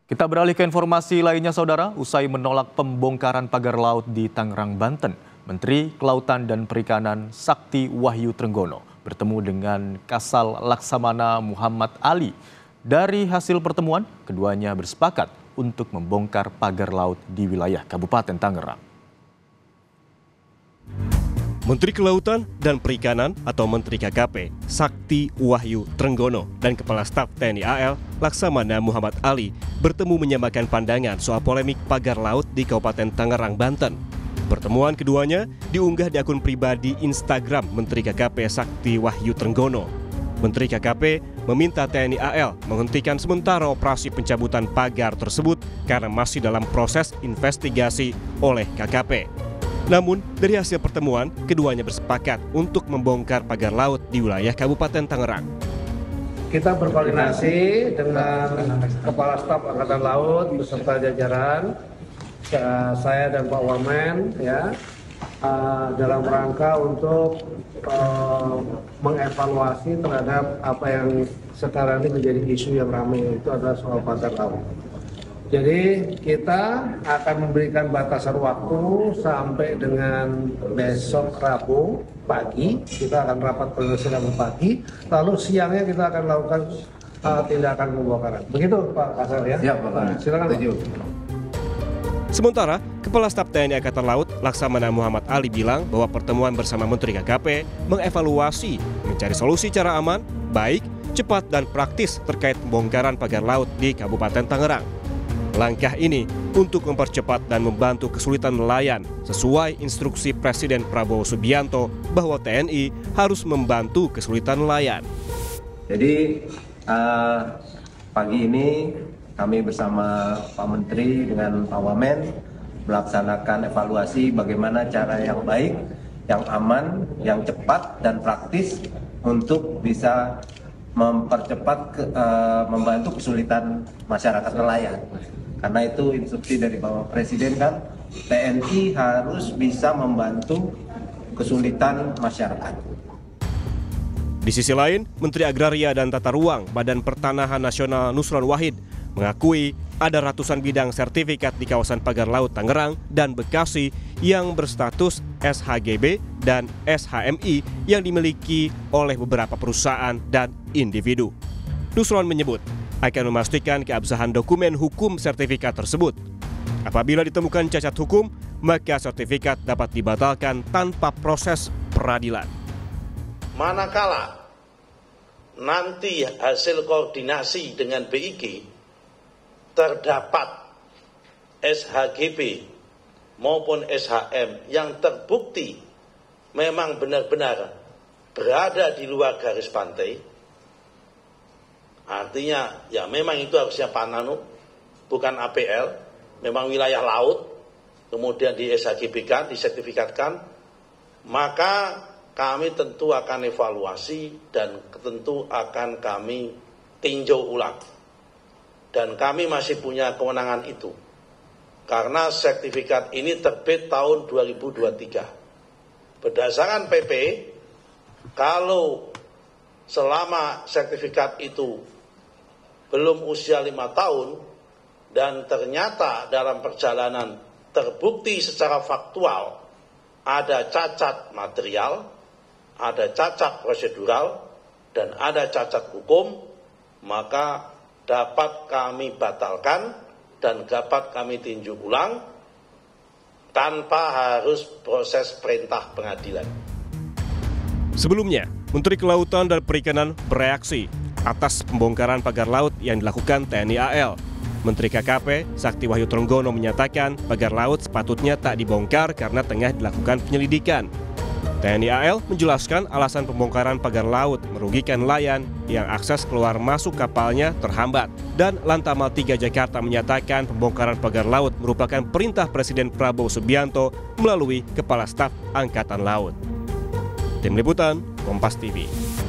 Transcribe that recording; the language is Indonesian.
Kita beralih ke informasi lainnya, Saudara. Usai menolak pembongkaran pagar laut di Tangerang, Banten, Menteri Kelautan dan Perikanan Sakti Wahyu Trenggono bertemu dengan Kasal Laksamana Muhammad Ali. Dari hasil pertemuan, keduanya bersepakat untuk membongkar pagar laut di wilayah Kabupaten Tangerang. Menteri Kelautan dan Perikanan atau Menteri KKP Sakti Wahyu Trenggono dan Kepala Staf TNI AL Laksamana Muhammad Ali bertemu menyamakan pandangan soal polemik pagar laut di Kabupaten Tangerang, Banten. Pertemuan keduanya diunggah di akun pribadi Instagram Menteri KKP Sakti Wahyu Trenggono. Menteri KKP meminta TNI AL menghentikan sementara operasi pencabutan pagar tersebut karena masih dalam proses investigasi oleh KKP. Namun, dari hasil pertemuan, keduanya bersepakat untuk membongkar pagar laut di wilayah Kabupaten Tangerang. Kita berkoordinasi dengan Kepala Staf Angkatan Laut beserta jajaran, saya dan Pak Wamen, dalam rangka untuk mengevaluasi terhadap apa yang sekarang ini menjadi isu yang ramai, itu adalah soal pagar laut. Jadi kita akan memberikan batasan waktu sampai dengan besok Rabu pagi, kita akan rapat koordinasi Rabu pagi, lalu siangnya kita akan lakukan tindakan pembongkaran. Begitu Pak Kasal ya? Ya Pak. Silakan Pak. Sementara, Kepala Staf TNI Angkatan Laut Laksamana Muhammad Ali bilang bahwa pertemuan bersama Menteri KKP mengevaluasi mencari solusi cara aman, baik, cepat dan praktis terkait pembongkaran pagar laut di Kabupaten Tangerang. Langkah ini untuk mempercepat dan membantu kesulitan nelayan sesuai instruksi Presiden Prabowo Subianto bahwa TNI harus membantu kesulitan nelayan. Jadi pagi ini kami bersama Pak Menteri dengan Pak Wamen melaksanakan evaluasi bagaimana cara yang baik, yang aman, yang cepat dan praktis untuk bisa mempercepat membantu kesulitan masyarakat nelayan. Karena itu instruksi dari Bapak Presiden kan, TNI harus bisa membantu kesulitan masyarakat. Di sisi lain, Menteri Agraria dan Tata Ruang Badan Pertanahan Nasional Nusron Wahid mengakui ada ratusan bidang sertifikat di kawasan pagar laut Tangerang dan Bekasi yang berstatus SHGB dan SHMI yang dimiliki oleh beberapa perusahaan dan individu. Nusron menyebut akan memastikan keabsahan dokumen hukum sertifikat tersebut. Apabila ditemukan cacat hukum, maka sertifikat dapat dibatalkan tanpa proses peradilan. Manakala nanti hasil koordinasi dengan BIG terdapat SHGB maupun SHM yang terbukti memang benar-benar berada di luar garis pantai, artinya ya memang itu harusnya Pananu, bukan APL, memang wilayah laut, kemudian di SHGB-kan, disertifikatkan, maka kami tentu akan evaluasi dan tentu akan kami tinjau ulang. Dan kami masih punya kewenangan itu. Karena sertifikat ini terbit tahun 2023. Berdasarkan PP, kalau selama sertifikat itu belum usia 5 tahun, dan ternyata dalam perjalanan terbukti secara faktual ada cacat material, ada cacat prosedural, dan ada cacat hukum, maka dapat kami batalkan dan dapat kami tinjau ulang tanpa harus proses perintah pengadilan. Sebelumnya, Menteri Kelautan dan Perikanan bereaksi atas pembongkaran pagar laut yang dilakukan TNI AL. Menteri KKP Sakti Wahyu Trenggono menyatakan pagar laut sepatutnya tak dibongkar karena tengah dilakukan penyelidikan. TNI AL menjelaskan alasan pembongkaran pagar laut merugikan nelayan yang akses keluar masuk kapalnya terhambat. Dan Lantamal 3 Jakarta menyatakan pembongkaran pagar laut merupakan perintah Presiden Prabowo Subianto melalui Kepala Staf Angkatan Laut. Tim Liputan, Kompas TV.